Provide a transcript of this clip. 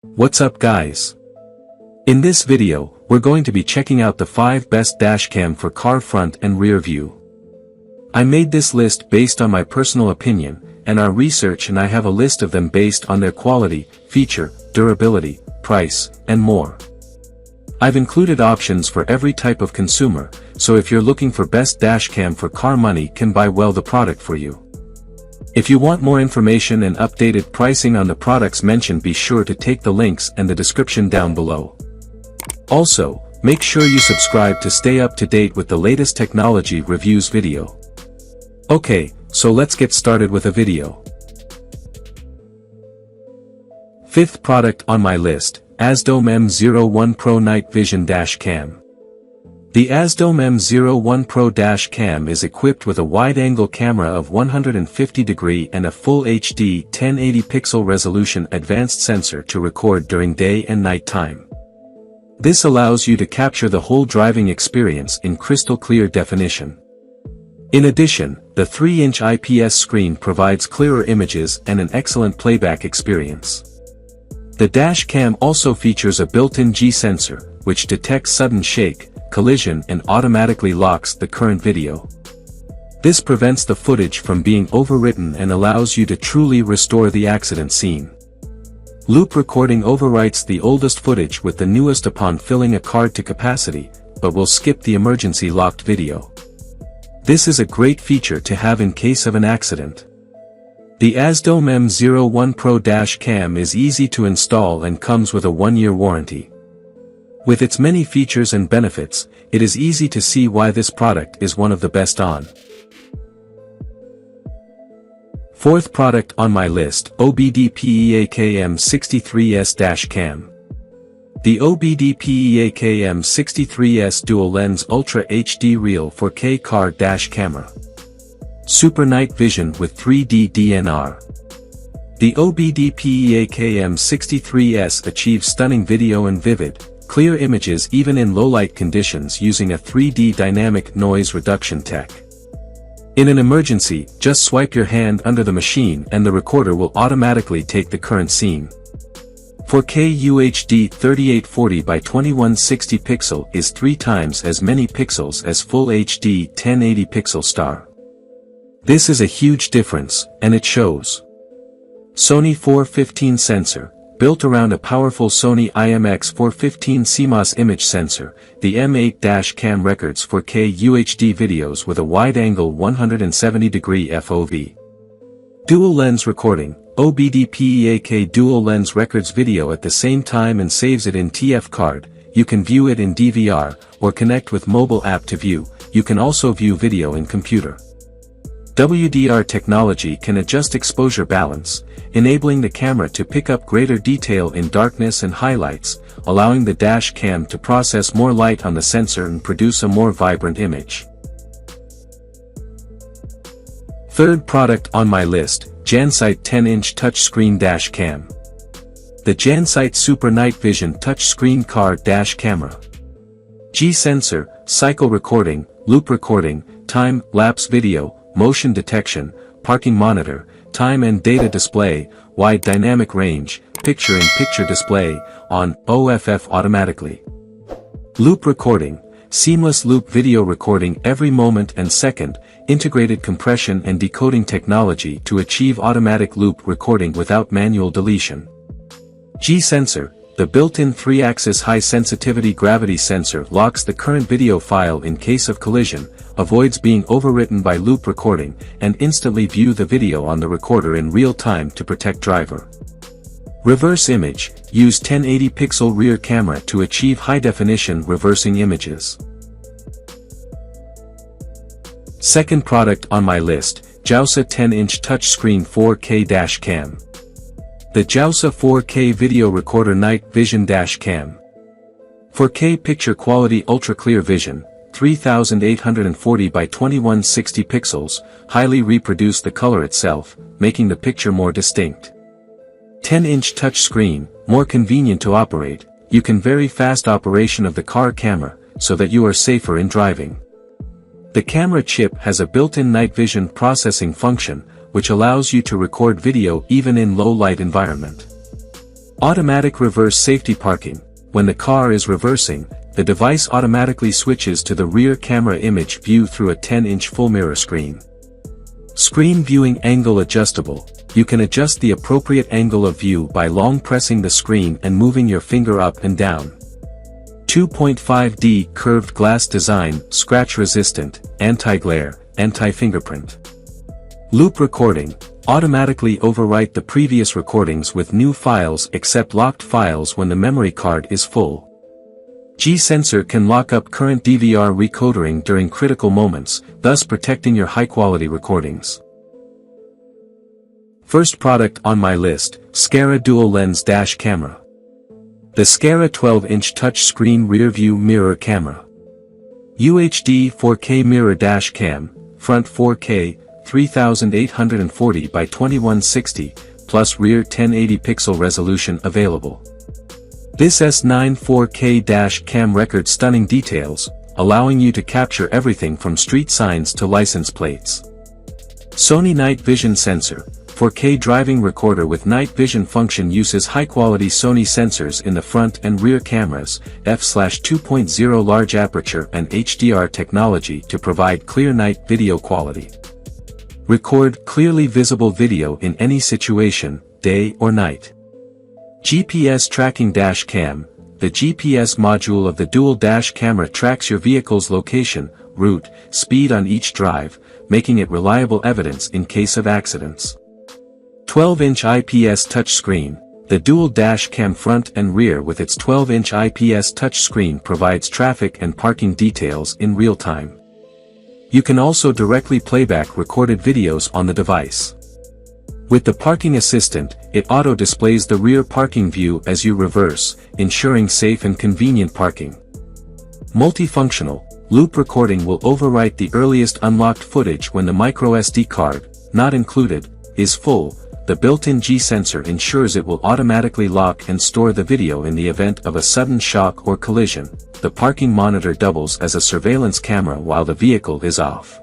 What's up guys? In this video, we're going to be checking out the 5 best dashcam for car front and rear view. I made this list based on my personal opinion, and our research, and I have a list of them based on their quality, feature, durability, price, and more. I've included options for every type of consumer, so if you're looking for best dashcam for car money can buy well the product for you. If you want more information and updated pricing on the products mentioned, be sure to take the links and the description down below. Also, make sure you subscribe to stay up to date with the latest technology reviews video. Okay, so let's get started with a video. Fifth product on my list, Azdome M01 Pro Night Vision Dashcam. The Azdome M01 Pro Dashcam is equipped with a wide-angle camera of 150° and a full HD 1080 pixel resolution advanced sensor to record during day and night time. This allows you to capture the whole driving experience in crystal clear definition. In addition, the 3-inch IPS screen provides clearer images and an excellent playback experience. The dashcam also features a built-in G sensor, which detects sudden shake, collision, and automatically locks the current video. This prevents the footage from being overwritten and allows you to truly restore the accident scene. Loop recording overwrites the oldest footage with the newest upon filling a card to capacity, but will skip the emergency locked video. This is a great feature to have in case of an accident. The Azdome M01 Pro Dashcam is easy to install and comes with a 1-year warranty. With its many features and benefits, it is easy to see why this product is one of the best on. Fourth product on my list, OBDPEAK M63S Dashcam. The OBDPEAK M63S Dual Lens Ultra HD Real 4K Car Dash Camera. Super Night Vision with 3D DNR. The OBDPEAK M63S achieves stunning video and vivid, clear images even in low-light conditions using a 3D dynamic noise reduction tech. In an emergency, just swipe your hand under the machine and the recorder will automatically take the current scene. 4K UHD 3840 by 2160 pixel is 3 times as many pixels as Full HD 1080 pixel star. This is a huge difference, and it shows. Sony 415 sensor. Built around a powerful Sony IMX415 CMOS image sensor, the M8 Dashcam records 4K UHD videos with a wide-angle 170° FOV. Dual lens recording. OBDPEAK dual lens records video at the same time and saves it in TF card. You can view it in DVR, or connect with mobile app to view. You can also view video in computer. WDR technology can adjust exposure balance, enabling the camera to pick up greater detail in darkness and highlights, allowing the dash cam to process more light on the sensor and produce a more vibrant image. Third product on my list, Jansite 10-inch touchscreen dash cam. The Jansite Super Night Vision touchscreen car dash camera. G sensor, cycle recording, loop recording, time-lapse video, motion detection, parking monitor, time and data display, wide dynamic range, picture-in-picture display, on, OFF automatically. Loop recording, seamless loop video recording every moment and second, integrated compression and decoding technology to achieve automatic loop recording without manual deletion. G sensor, the built-in 3-axis high-sensitivity gravity sensor locks the current video file in case of collision, avoids being overwritten by loop recording, and instantly view the video on the recorder in real time to protect driver. Reverse image, use 1080 pixel rear camera to achieve high-definition reversing images. Second product on my list, Giausa 10-inch touchscreen 4K dashcam. The Giausa 4K Video Recorder Night Vision Dashcam. 4K picture quality ultra clear vision, 3840 by 2160 pixels, highly reproduce the color itself, making the picture more distinct. 10-inch touch screen, more convenient to operate. You can vary fast operation of the car camera, so that you are safer in driving. The camera chip has a built-in night vision processing function, which allows you to record video even in low-light environment. Automatic reverse safety parking. When the car is reversing, the device automatically switches to the rear camera image view through a 10-inch full mirror screen. Screen viewing angle adjustable. You can adjust the appropriate angle of view by long pressing the screen and moving your finger up and down. 2.5D curved glass design, scratch resistant, anti-glare, anti-fingerprint. Loop recording. Automatically overwrite the previous recordings with new files except locked files when the memory card is full. G-sensor can lock up current DVR recodering during critical moments, thus protecting your high-quality recordings. First product on my list, Skara Dual Lens Dash Camera. The Skara 12-inch touchscreen rear-view mirror camera. UHD 4K mirror dash cam, front 4K, 3840 by 2160, plus rear 1080 pixel resolution available. This S9 4K dash cam records stunning details, allowing you to capture everything from street signs to license plates. Sony Night Vision Sensor, 4K driving recorder with night vision function uses high-quality Sony sensors in the front and rear cameras, f/2.0 large aperture and HDR technology to provide clear night video quality. Record clearly visible video in any situation, day or night. GPS tracking dash cam. The GPS module of the dual dash camera tracks your vehicle's location, route, speed on each drive, making it reliable evidence in case of accidents. 12-inch IPS touchscreen. The dual dash cam front and rear with its 12-inch IPS touchscreen provides traffic and parking details in real time. You can also directly playback recorded videos on the device. With the parking assistant, it auto-displays the rear parking view as you reverse, ensuring safe and convenient parking. Multifunctional, loop recording will overwrite the earliest unlocked footage when the microSD card, not included, is full. The built-in G-sensor ensures it will automatically lock and store the video in the event of a sudden shock or collision. The parking monitor doubles as a surveillance camera while the vehicle is off.